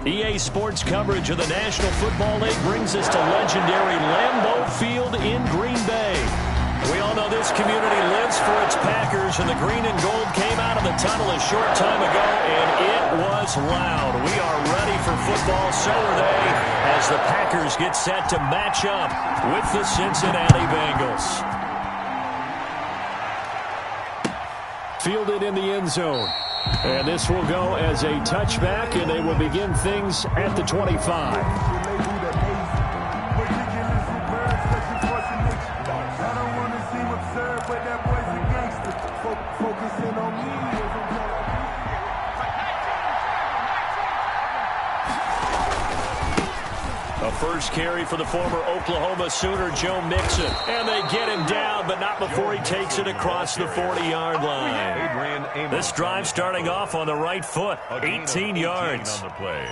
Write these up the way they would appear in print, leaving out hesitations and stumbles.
EA Sports coverage of the National Football League brings us to legendary Lambeau Field in Green Bay. We all know this community lives for its Packers, and the green and gold came out of the tunnel a short time ago, and it was loud. We are ready for football, so are they, as the Packers get set to match up with the Cincinnati Bengals. Fielded in the end zone. And this will go as a touchback, and they will begin things at the 25. A first carry for the former Oklahoma Sooner, Joe Mixon. And they get him down, but not before he takes it across the 40-yard line. This drive starting off on the right foot, 18 yards. On the play.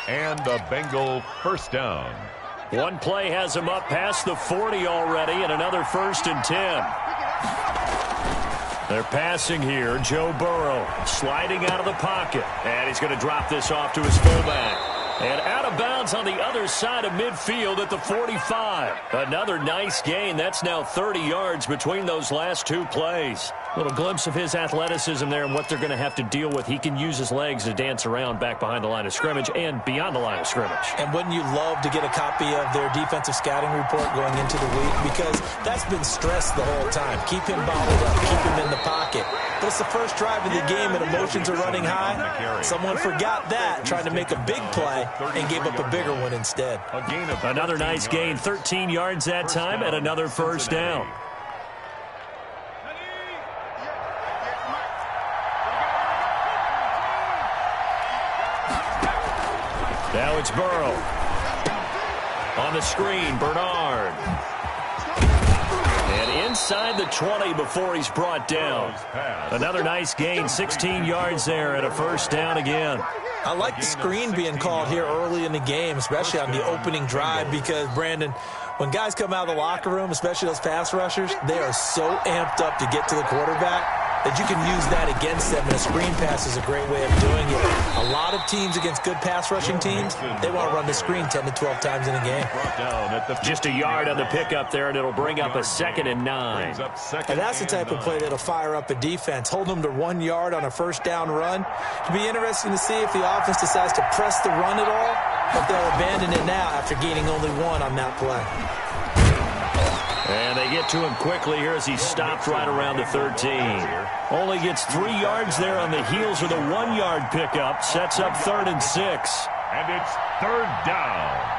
And the Bengal first down. One play has him up past the 40 already, and another 1st and 10. They're passing here. Joe Burrow sliding out of the pocket. And he's going to drop this off to his fullback. And out of bounds on the other side of midfield at the 45. Another nice gain. That's now 30 yards between those last two plays. Little glimpse of his athleticism there and what they're going to have to deal with. He can use his legs to dance around back behind the line of scrimmage and beyond the line of scrimmage. And wouldn't you love to get a copy of their defensive scouting report going into the week? Because that's been stressed the whole time. Keep him bottled up. Keep him in the pocket. But it's the first drive of the game and emotions are running high. Someone forgot that, trying to make a big play, and gave up a bigger one instead. Another nice gain, 13 yards that time, and another first down. Now it's Burrow. On the screen, Bernard. And inside the 20 before he's brought down. Another nice gain, 16 yards there, and a first down again. I like the screen being called here early in the game, especially on the opening drive, because, Brandon, when guys come out of the locker room, especially those pass rushers, they are so amped up to get to the quarterback that you can use that against them, and a screen pass is a great way of doing it. A lot of teams against good pass rushing teams, they want to run the screen 10 to 12 times in a game. Just a yard on the pickup there, and it'll bring up a 2nd and 9. And that's the type of play that'll fire up a defense. Hold them to 1 yard on a first down run. It'll be interesting to see if the offense decides to press the run at all, but they'll abandon it now after gaining only 1 on that play. And they get to him quickly here as he stopped right around the 13. Only gets 3 yards there on the heels of the 1-yard pickup. Sets up 3rd and 6. And it's 3rd down.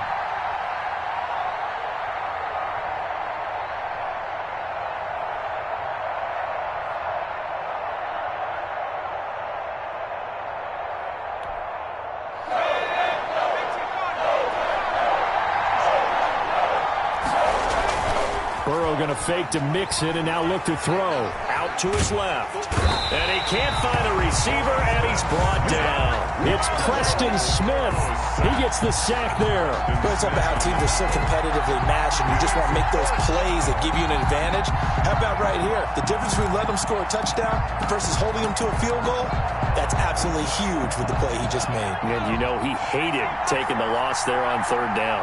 Going to fake to mix it and now look to throw. Out to his left. And he can't find a receiver, and he's brought down. It's Preston Smith. He gets the sack there. It's up to how teams are so competitively matched, and you just want to make those plays that give you an advantage. How about right here? The difference between letting them score a touchdown versus holding them to a field goal, that's absolutely huge with the play he just made. And you know he hated taking the loss there on 3rd down.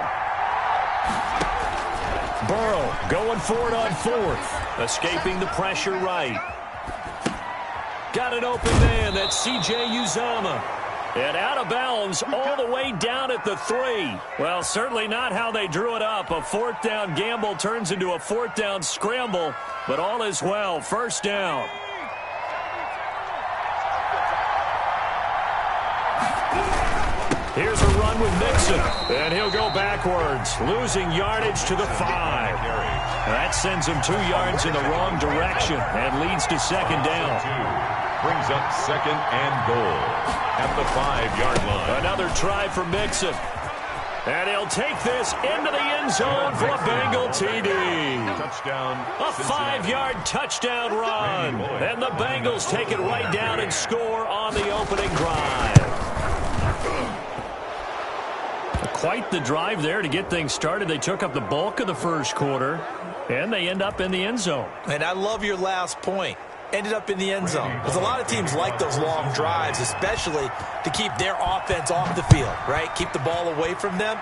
Burrow going for it on 4th. Escaping the pressure right. Got an open man. That's C.J. Uzomah. And out of bounds all the way down at the 3. Well, certainly not how they drew it up. A 4th down gamble turns into a 4th down scramble. But all is well. First down. Here's a run with Mixon, and he'll go backwards, losing yardage to the 5. That sends him 2 yards in the wrong direction and leads to 2nd down. Brings up 2nd and goal at the 5-yard line. Another try for Mixon. And he'll take this into the end zone for a Bengal TD. Touchdown. A 5-yard touchdown run. And the Bengals take it right down and score on the opening drive. Quite the drive there to get things started. They took up the bulk of the first quarter, and they end up in the end zone. And I love your last point. ended up in the end zone. Because a lot of teams like those long drives, especially to keep their offense off the field, right? Keep the ball away from them.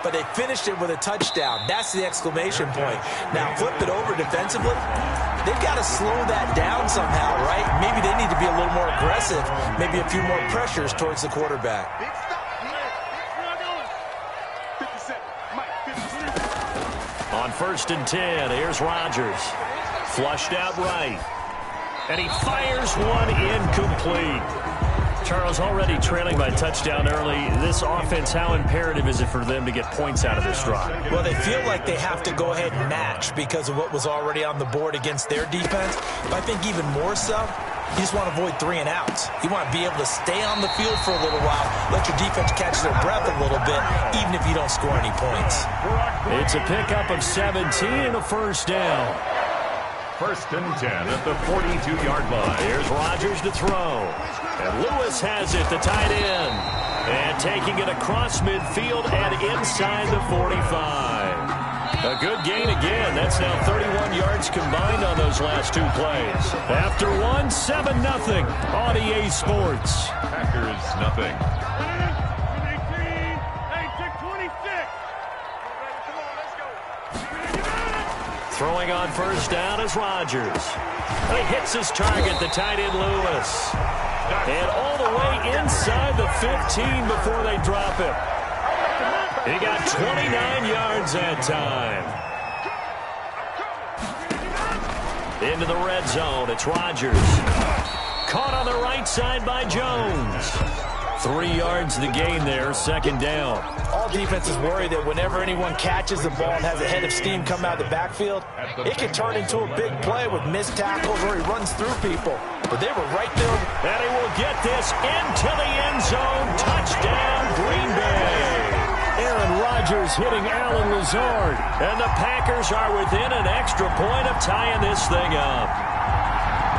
But they finished it with a touchdown. That's the exclamation point. Now, flip it over defensively. They've got to slow that down somehow, right? Maybe they need to be a little more aggressive, maybe a few more pressures towards the quarterback. On 1st and 10, here's Rodgers. Flushed out right. And he fires one incomplete. Charles, already trailing by touchdown early. This offense, how imperative is it for them to get points out of this drive? Well, they feel like they have to go ahead and match because of what was already on the board against their defense. But I think even more so, you just want to avoid 3 and outs. You want to be able to stay on the field for a little while, let your defense catch their breath a little bit, even if you don't score any points. It's a pickup of 17 and a first down. 1st and 10 at the 42-yard line. Here's Rodgers to throw. And Lewis has it, the tight end. And taking it across midfield and inside the 45. A good gain again. That's now 31 yards combined on those last 2 plays. After one, 7-0 on EA Sports. Packers nothing. Throwing on first down is Rodgers. He hits his target, the tight end Lewis. And all the way inside the 15 before they drop him. He got 29 yards that time. Into the red zone, it's Rodgers. Caught on the right side by Jones. 3 yards the gain there, 2nd down. All defenses worry that whenever anyone catches the ball and has a head of steam come out of the backfield, it can turn into a big play with missed tackles or he runs through people. But they were right there. And he will get this into the end zone. Touchdown, Green Bay. Aaron Rodgers hitting Alan Lazard. And the Packers are within an extra point of tying this thing up.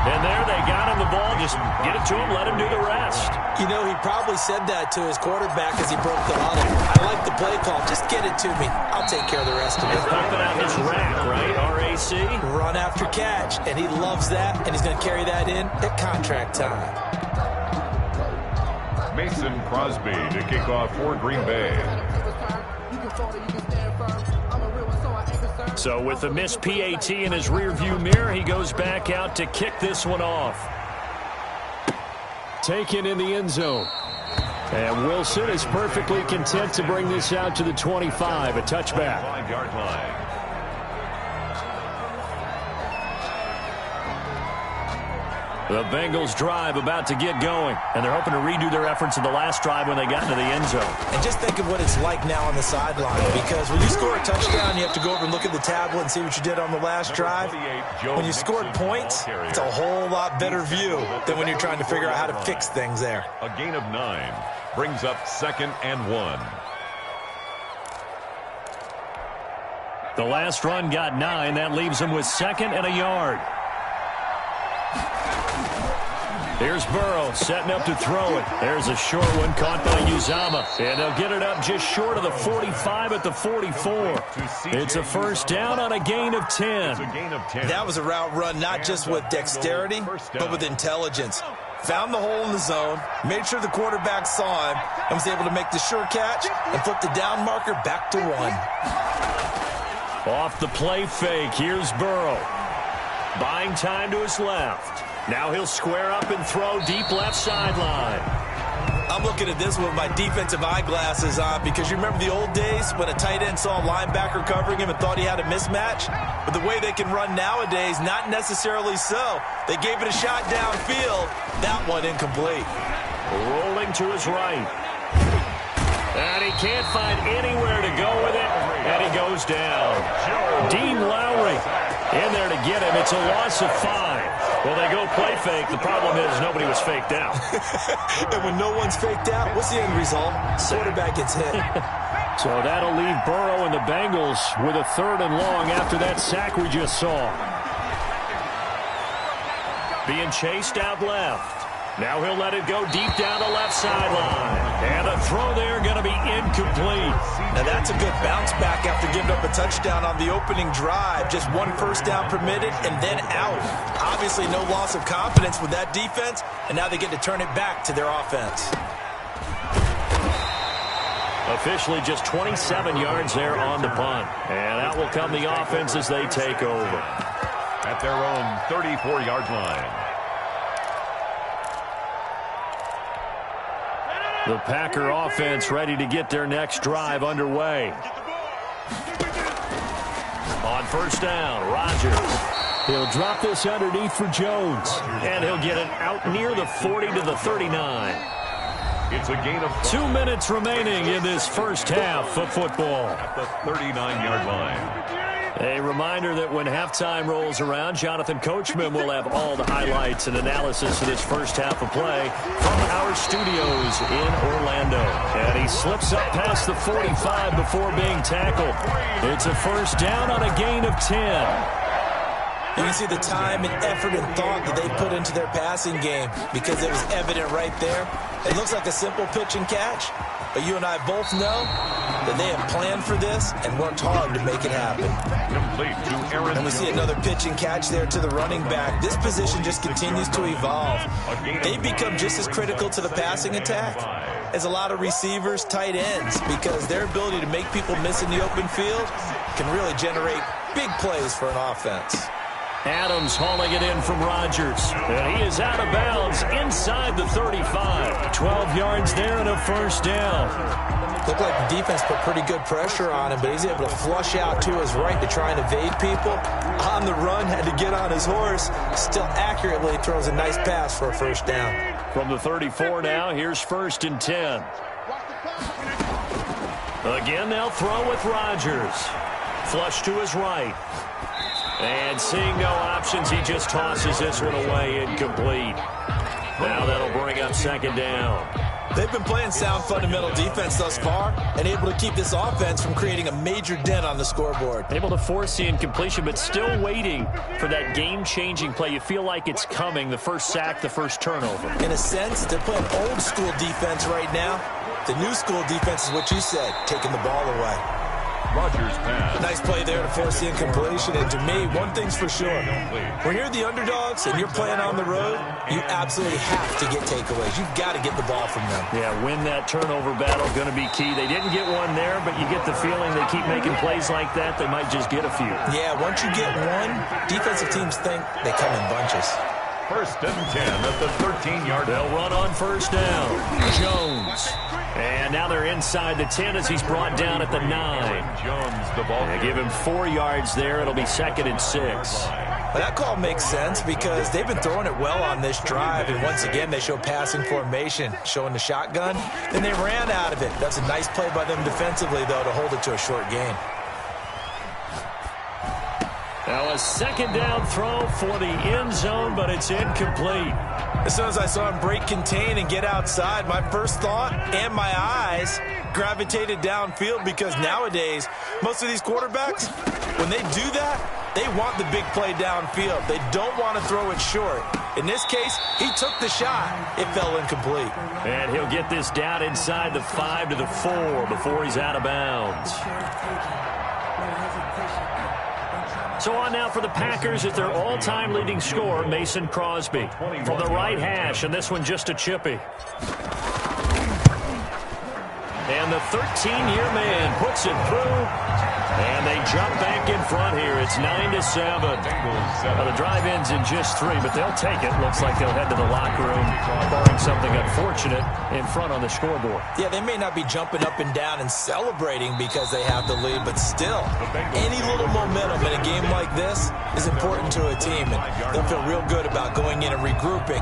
And there they got him the ball. Just get it to him, let him do the rest. You know, he probably said that to his quarterback as he broke the huddle. I like the play call. Just get it to me. I'll take care of the rest of it. Pumping out his rack, right? RAC. Run after catch. And he loves that, and he's going to carry that in at contract time. Mason Crosby to kick off for Green Bay. So with the missed PAT in his rearview mirror, he goes back out to kick this one off. Taken in the end zone. And Wilson is perfectly content to bring this out to the 25, a touchback. 5-yard line. The Bengals drive about to get going, and they're hoping to redo their efforts in the last drive when they got into the end zone. And just think of what it's like now on the sideline, because when you score a touchdown, you have to go over and look at the tablet and see what you did on the last drive. When you scored points, it's a whole lot better view than when you're trying to figure out how to fix things there. A gain of 9 brings up 2nd and 1. The last run got 9. That leaves them with 2nd and a yard. Here's Burrow setting up to throw it. There's a short one caught by Uzama. And they'll get it up just short of the 45 at the 44. It's a first down on a gain of 10. That was a route run not just with dexterity, but with intelligence. Found the hole in the zone, made sure the quarterback saw him, and was able to make the sure catch and flip the down marker back to 1. Off the play fake, here's Burrow. Buying time to his left. Now he'll square up and throw deep left sideline. I'm looking at this with my defensive eyeglasses on because you remember the old days when a tight end saw a linebacker covering him and thought he had a mismatch? But the way they can run nowadays, not necessarily so. They gave it a shot downfield. That one incomplete. Rolling to his right. And he can't find anywhere to go with it. And he goes down. Dean Lowry in there to get him. It's a loss of 5. Well, they go play fake. The problem is nobody was faked out. And when no one's faked out, what's the end result? Quarterback gets hit. So that'll leave Burrow and the Bengals with a 3rd and long after that sack we just saw. Being chased out left. Now he'll let it go deep down the left sideline. And the throw there going to be incomplete. Now that's a good bounce back after giving up a touchdown on the opening drive. Just one first down permitted and then out. Obviously no loss of confidence with that defense, and now they get to turn it back to their offense. Officially just 27 yards there on the punt. And out will come the offense as they take over. At their own 34-yard line. The Packer offense ready to get their next drive underway. On first down, Rodgers. He'll drop this underneath for Jones. And he'll get it out near the 40 to the 39. It's a gain of 2 minutes remaining in this first half of football. at the 39-yard line. A reminder that when halftime rolls around, Jonathan Coachman will have all the highlights and analysis of this first half of play from our studios in Orlando. And he slips up past the 45 before being tackled. It's a first down on a gain of 10. You can see the time and effort and thought that they put into their passing game because it was evident right there. It looks like a simple pitch and catch, but you and I both know that they have planned for this and worked hard to make it happen. Complete to Aaron. And we see another pitch and catch there to the running back. This position just continues to evolve. They become just as critical to the passing attack as a lot of receivers, tight ends, because their ability to make people miss in the open field can really generate big plays for an offense. Adams hauling it in from Rodgers. And he is out of bounds inside the 35. 12 yards there and a first down. Looked like the defense put pretty good pressure on him, but he's able to flush out to his right to try and evade people. On the run, had to get on his horse. Still accurately throws a nice pass for a first down. From the 34 now, here's first and 10. Again, they'll throw with Rodgers. Flush to his right. And seeing no options, he just tosses this one away, incomplete. Now that'll bring up second down. They've been playing sound fundamental defense thus far and able to keep this offense from creating a major dent on the scoreboard. Able to force the incompletion, but still waiting for that game-changing play. You feel like it's coming, the first sack, the first turnover. In a sense, they're playing old-school defense right now. The new school defense is what you said, taking the ball away. Rodgers pass. Nice play there to force the incompletion. And to me, one thing's for sure. When you're the underdogs and you're playing on the road, you absolutely have to get takeaways. You've got to get the ball from them. Yeah, win that turnover battle, going to be key. They didn't get one there, but you get the feeling they keep making plays like that, they might just get a few. Yeah, once you get one, defensive teams think they come in bunches. First and 10 at the 13-yard line. They'll run on first down. Jones. And now they're inside the 10 as he's brought down at the 9. Jones, the ball. They give him 4 yards there. It'll be second and 6. Well, that call makes sense because they've been throwing it well on this drive, and once again they show passing formation, showing the shotgun. Then they ran out of it. That's a nice play by them defensively, though, to hold it to a short gain. Now a second down throw for the end zone, but it's incomplete. As soon as I saw him break contain and get outside, my first thought and my eyes gravitated downfield because nowadays, most of these quarterbacks, when they do that, they want the big play downfield. They don't want to throw it short. In this case, he took the shot. It fell incomplete. And he'll get this down inside the 5 to the 4 before he's out of bounds. So on now for the Packers is their all-time leading scorer, Mason Crosby. From the right hash, and this one just a chippy. And the 13-year man puts it through. And they jump back in front here. It's 9-7. Well, the drive ends in just 3, but they'll take it. Looks like they'll head to the locker room, barring something unfortunate in front on the scoreboard. Yeah, they may not be jumping up and down and celebrating because they have the lead, but still, any little momentum in a game like this is important to a team, and they'll feel real good about going in and regrouping,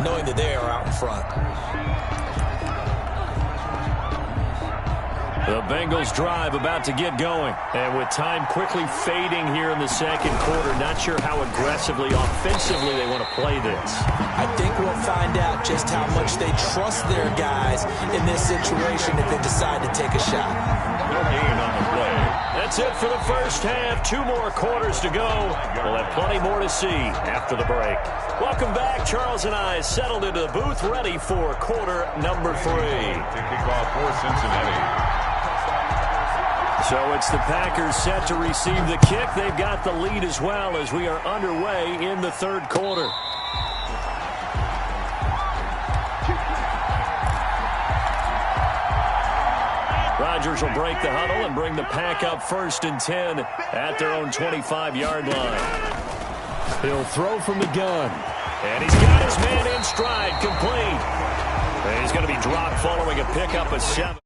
knowing that they are out in front. The Bengals drive about to get going. And with time quickly fading here in the second quarter, not sure how aggressively, offensively they want to play this. I think we'll find out just how much they trust their guys in this situation if they decide to take a shot. No gain on the play. That's That's it for the first half. 2 more quarters to go. We'll have plenty more to see after the break. Welcome back. Charles and I settled into the booth, ready for quarter number 3. Kickoff for Cincinnati. So it's the Packers set to receive the kick. They've got the lead as well as we are underway in the third quarter. Rodgers will break the huddle and bring the Pack up 1st and 10 at their own 25-yard line. He'll throw from the gun. And he's got his man in stride, complete. And he's going to be dropped following a pickup of 7.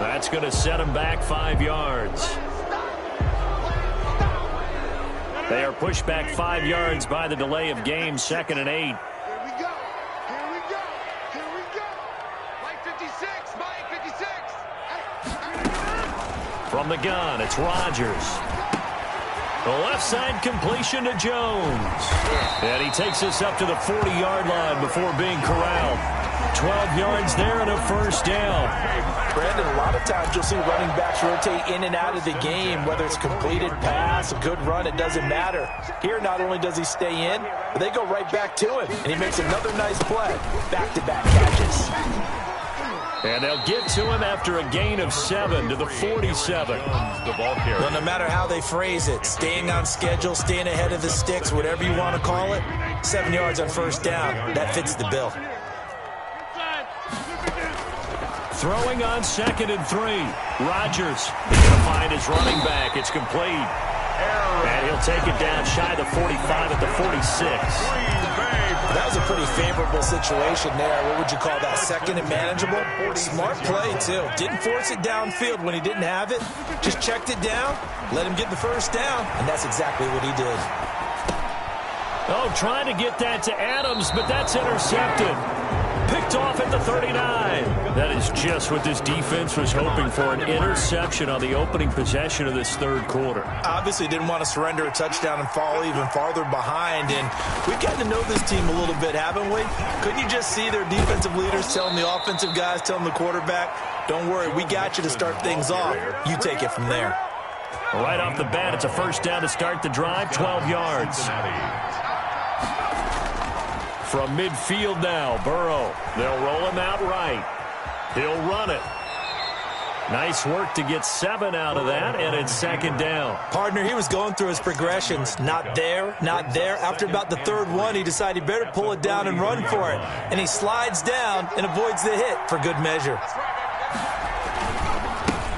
That's going to set him back 5 yards. They are pushed back 5 yards by the delay of game, 2nd and 8. Here we go. Here we go. Here we go. Mike 56. Mike 56. From the gun, it's Rodgers. The left side completion to Jones. And he takes us up to the 40-yard line before being corralled. 12 yards there and a 1st down. Brandon, a lot of times you'll see running backs rotate in and out of the game, whether it's completed pass, a good run, it doesn't matter. Here, not only does he stay in, but they go right back to him, and he makes another nice play. Back-to-back catches. And they'll get to him after a gain of 7 to the 47. Well, no matter how they phrase it, staying on schedule, staying ahead of the sticks, whatever you want to call it, 7 yards on 1st down, that fits the bill. Throwing on 2nd and 3. Rodgers is going to find his running back. It's complete. And he'll take it down shy of the 45 at the 46. That was a pretty favorable situation there. What would you call that? 2nd and manageable? Smart play, too. Didn't force it downfield when he didn't have it. Just checked it down, let him get the 1st down, and that's exactly what he did. Oh, trying to get that to Adams, but that's intercepted. Picked off at the 39. That is just what this defense was hoping for, an interception on the opening possession of this third quarter. Obviously didn't want to surrender a touchdown and fall even farther behind, and we've gotten to know this team a little bit, haven't we? Couldn't you just see their defensive leaders telling the offensive guys, telling the quarterback, don't worry, we got you to start things off. You take it from there. Right off the bat, it's a 1st down to start the drive, 12 yards. From midfield now, Burrow. They'll roll him out right. He'll run it. Nice work to get 7 out of that, and it's 2nd down. Partner, he was going through his progressions. Not there, not there. After about the 3rd one, he decided he better pull it down and run for it. And he slides down and avoids the hit for good measure.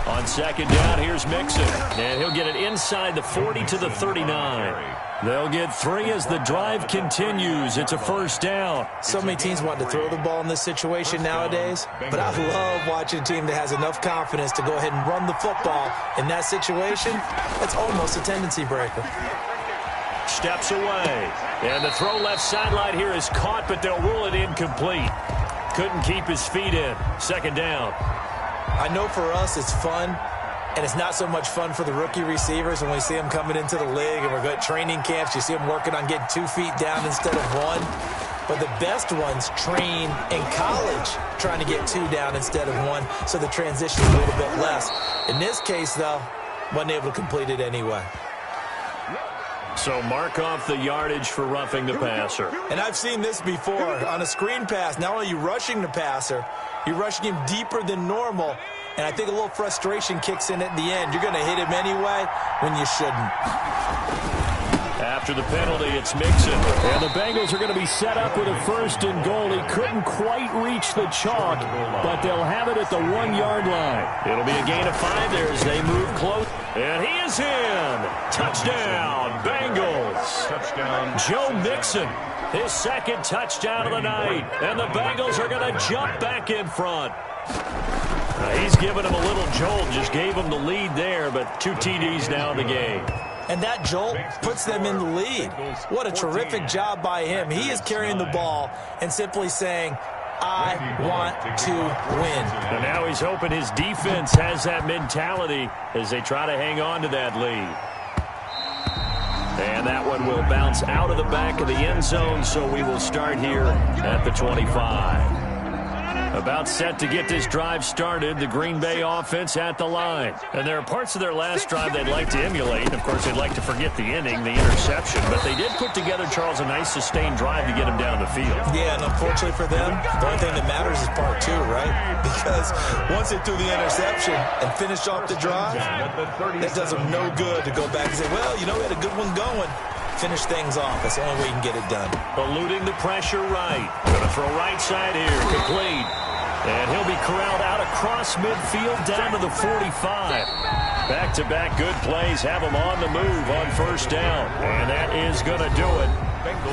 On 2nd down, here's Mixon. And he'll get it inside the 40 to the 39. They'll get 3 as the drive continues. It's a 1st down. So many teams want to throw the ball in this situation nowadays, but I love watching a team that has enough confidence to go ahead and run the football. In that situation, it's almost a tendency breaker. Steps away. And the throw left sideline here is caught, but they'll rule it incomplete. Couldn't keep his feet in. 2nd down. I know for us it's fun, and it's not so much fun for the rookie receivers when we see them coming into the league and we're going to training camps. You see them working on getting 2 feet down instead of 1. But the best ones train in college trying to get 2 down instead of 1, so the transition is a little bit less. In this case, though, wasn't able to complete it anyway. So mark off the yardage for roughing the passer. And I've seen this before. On a screen pass, not only are you rushing the passer, you're rushing him deeper than normal. And I think a little frustration kicks in at the end. You're going to hit him anyway when you shouldn't. After the penalty, it's Mixon. And the Bengals are going to be set up with a 1st and goal. He couldn't quite reach the chalk, but they'll have it at the 1-yard line. It'll be a gain of 5 there as they move close. And he is is in. Touchdown, Bengals. Touchdown. Joe Mixon, his second touchdown of the night. And the Bengals are going to jump back in front. He's giving him a little jolt, just gave him the lead there, but 2 TDs now in the game. And that jolt puts them in the lead. What a terrific job by him. He is carrying the ball and simply saying, I want to win. And now he's hoping his defense has that mentality as they try to hang on to that lead. And that one will bounce out of the back of the end zone, so we will start here at the 25. About set to get this drive started, the Green Bay offense at the line. And there are parts of their last drive they'd like to emulate. Of course, they'd like to forget the inning, the interception. But they did put together, Charles, a nice sustained drive to get him down the field. Yeah, and unfortunately for them, the only thing that matters is part 2, right? Because once they threw the interception and finished off the drive, that does them no good to go back and say, well, you know, we had a good one going. Finish things off. That's the only way you can get it done. Eluding the pressure right. Going to throw right side here. Complete. And he'll be corralled out across midfield down to the 45. Back-to-back good plays have him on the move on first down. And that is going to do it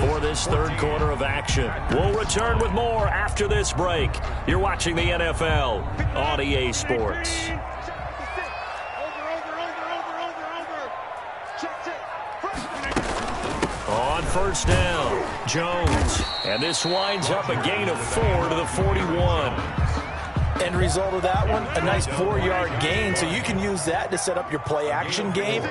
for this third quarter of action. We'll return with more after this break. You're watching the NFL on EA Sports. On first down, Jones. And this winds up a gain of 4 to the 41. End result of that one, a nice 4-yard gain. So you can use that to set up your play-action game,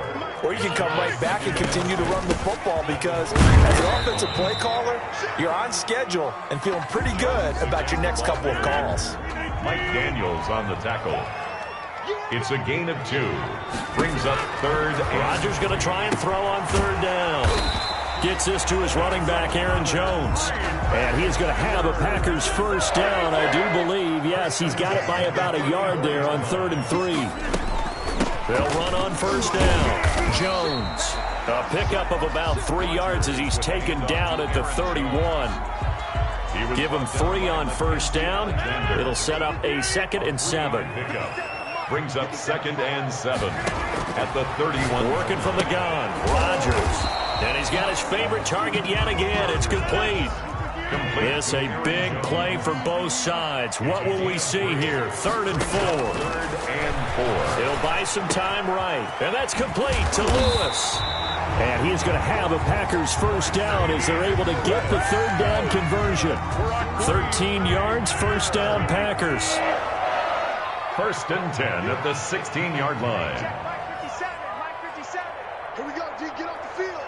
or you can come right back and continue to run the football because as an offensive play caller, you're on schedule and feeling pretty good about your next couple of calls. Mike Daniels on the tackle. It's a gain of 2. Brings up third. Rodgers going to try and throw on third down. Gets this to his running back, Aaron Jones. And he's going to have a Packers first down, I do believe. Yes, he's got it by about a yard there on 3rd and 3. They'll run on first down. Jones, a pickup of about 3 yards as he's taken down at the 31. Give him 3 on first down. It'll set up a 2nd and 7. Brings up 2nd and 7 at the 31. Working from the gun, Rodgers. And he's got his favorite target yet again. It's complete. It's a big play for both sides. What will we see here? 3rd and 4. 3rd and 4. He'll buy some time right. And that's complete to Lewis. And he's going to have a Packers first down as they're able to get the 3rd down conversion. 13 yards, first down Packers. 1st and 10 at the 16-yard line. Mike 57, Mike 57. Here we go, G, get off the field.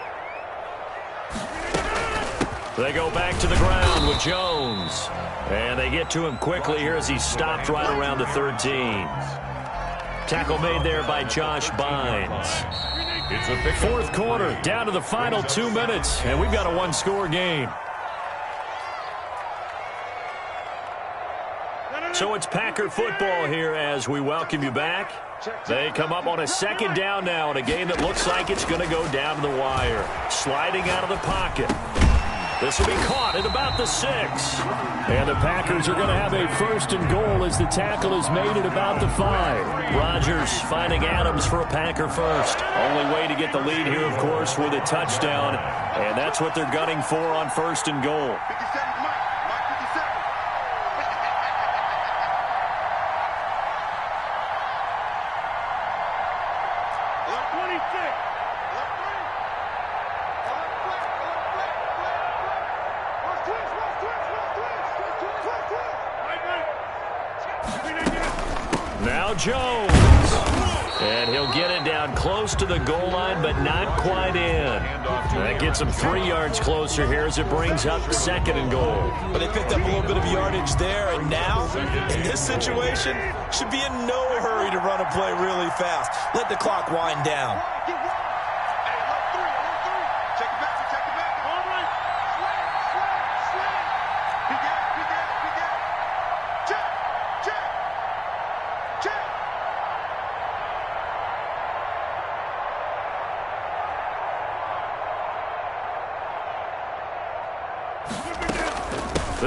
They go back to the ground with Jones. And they get to him quickly here as he's stopped right around the 13. Tackle made there by Josh Bynes. It's a 4th quarter, down to the final 2 minutes, and we've got a 1-score game. So it's Packer football here as we welcome you back. They come up on a 2nd down now in a game that looks like it's going to go down to the wire. Sliding out of the pocket. This will be caught at about the 6. And the Packers are going to have a 1st and goal as the tackle is made at about the 5. Rodgers finding Adams for a Packer first. Only way to get the lead here, of course, with a touchdown. And that's what they're gunning for on 1st and goal. 57, Mike. Mike 57. Left 26. Left 3. Left flat. Left flat. Now Jones. And he'll get it down close to the goal line, but not quite in. That gets him 3 yards closer here as it brings up 2nd and goal. But they picked up a little bit of yardage there, and now, in this situation, should be in no hurry to run a play really fast. Let the clock wind down.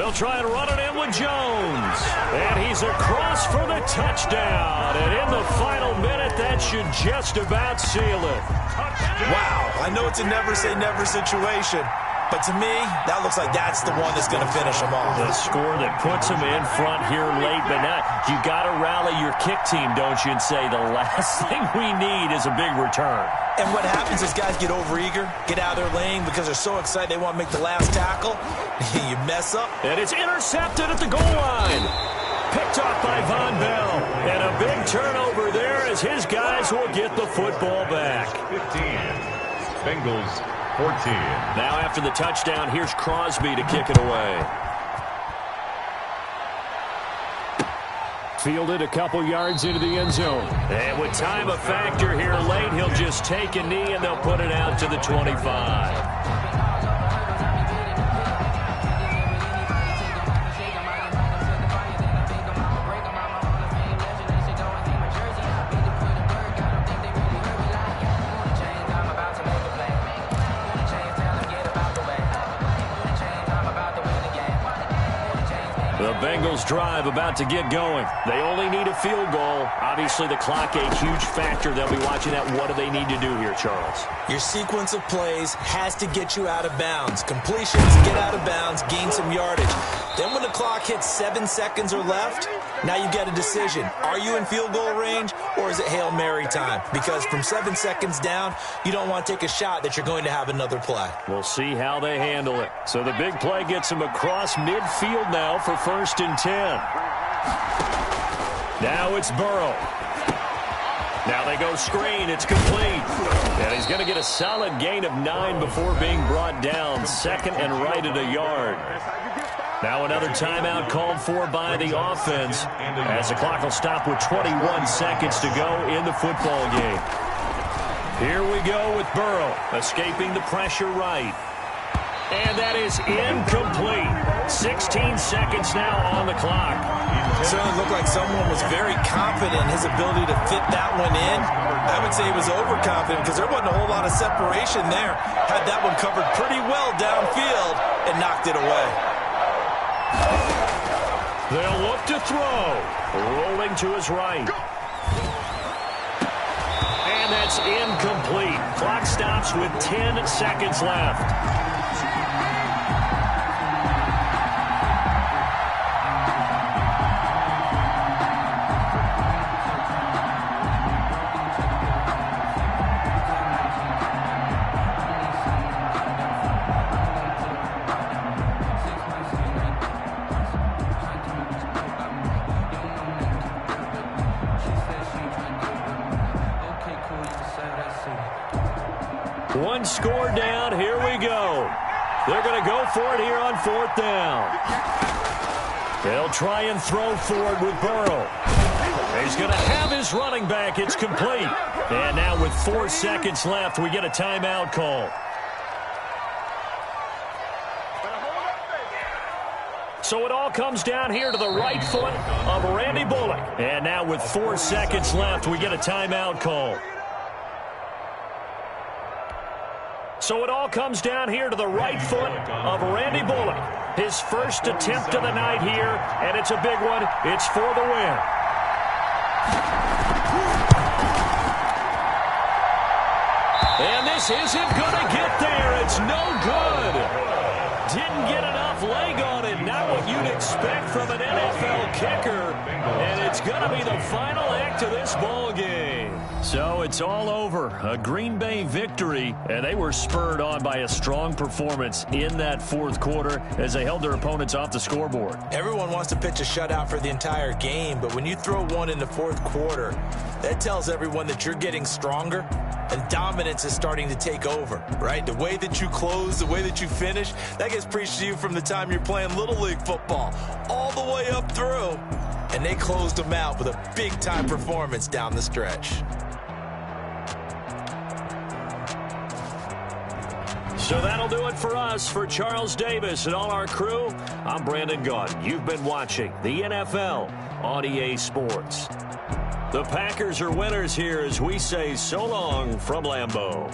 They'll try and run it in with Jones. And he's across for the touchdown. And in the final minute, that should just about seal it. Wow, I know it's a never-say-never situation, but to me, that looks like that's the one that's going to finish them off. The score that puts them in front here late, but now you got to rally your kick team, don't you, and say the last thing we need is a big return. And what happens is guys get overeager, get out of their lane because they're so excited they want to make the last tackle. You mess up. And it's intercepted at the goal line. Picked off by Von Bell. And a big turnover there as his guys will get the football back. 15. Bengals 14. Now after the touchdown, here's Crosby to kick it away. Fielded a couple yards into the end zone. And with time a factor here late, he'll just take a knee and they'll put it out to the 25. The Bengals drive about to get going. They only need a field goal. Obviously, the clock a huge factor. They'll be watching that. What do they need to do here, Charles? Your sequence of plays has to get you out of bounds. Completions, get out of bounds, gain some yardage. Then when the clock hits 7 seconds or left, now you get a decision. Are you in field goal range or is it Hail Mary time? Because from 7 seconds down, you don't want to take a shot that you're going to have another play. We'll see how they handle it. So the big play gets them across midfield now for 1st and 10. Now it's Burrow. Now they go screen. It's complete. And he's going to get a solid gain of 9 before being brought down. 2nd and right at a yard. Now another timeout called for by the offense as the clock will stop with 21 seconds to go in the football game. Here we go with Burrow escaping the pressure right. And that is incomplete. 16 seconds now on the clock. It certainly looked like someone was very confident in his ability to fit that one in. I would say he was overconfident because there wasn't a whole lot of separation there. Had that one covered pretty well downfield and knocked it away. They'll look to throw. Rolling to his right. And that's incomplete. Clock stops with 10 seconds left. One score down. Here we go. They're going to go for it here on 4th down. They'll try and throw for it with Burrow. He's going to have his running back. It's complete. And now with 4 seconds left, we get a timeout call. So it all comes down here to the right foot of Randy Bullock. And now with 4 seconds left, we get a timeout call. So it all comes down here to the right foot of Randy Bullock. His first attempt of the night here, and it's a big one. It's for the win. And this isn't going to get there. It's no good. Didn't get enough leg on it. Not what you'd expect from an NFL kicker. And it's going to be the final act of this ball game. So it's all over. A Green Bay victory, and they were spurred on by a strong performance in that 4th quarter as they held their opponents off the scoreboard. Everyone wants to pitch a shutout for the entire game, but when you throw one in the 4th quarter, that tells everyone that you're getting stronger and dominance is starting to take over, right? The way that you close, the way that you finish, that gets preached to you from the time you're playing Little League football all the way up through. And they closed them out with a big-time performance down the stretch. So that'll do it for us. For Charles Davis and all our crew, I'm Brandon Gaudin. You've been watching the NFL on EA Sports. The Packers are winners here as we say so long from Lambeau.